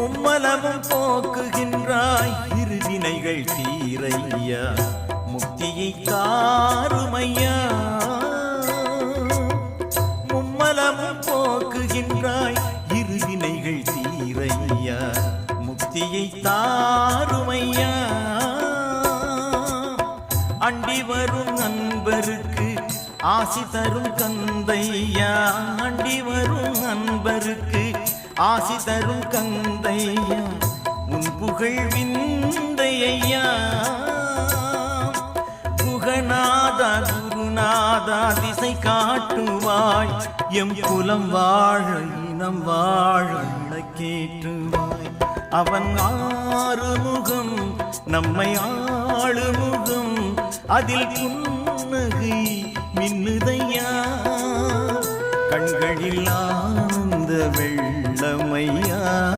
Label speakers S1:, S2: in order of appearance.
S1: மும்மலமும் போக்குகின்றாய் இருவினைகள் தீரையா முக்தியை தாருமையா மும்மலமும் போக்குகின்றாய் இருவினைகள் தீரையா முக்தியை தாருமையா அண்டி வரும் நண்பருக்கு ஆசி தரும் கந்தையா அண்டி வரும் நண்பருக்கு ஆசி தரும் கந்தையா உன் புகழ் விந்தையா குகநாதா குருநாதா திசை காட்டுவாய் எம் குலம் வாழ இனம் வாழ கேட்டுவாய் அவன் ஆறுமுகம் நம்மை ஆளுமுகம் அதில் புன்னகை மின்னுதையா கண்களில் ஆனந்த வெள்ளமையா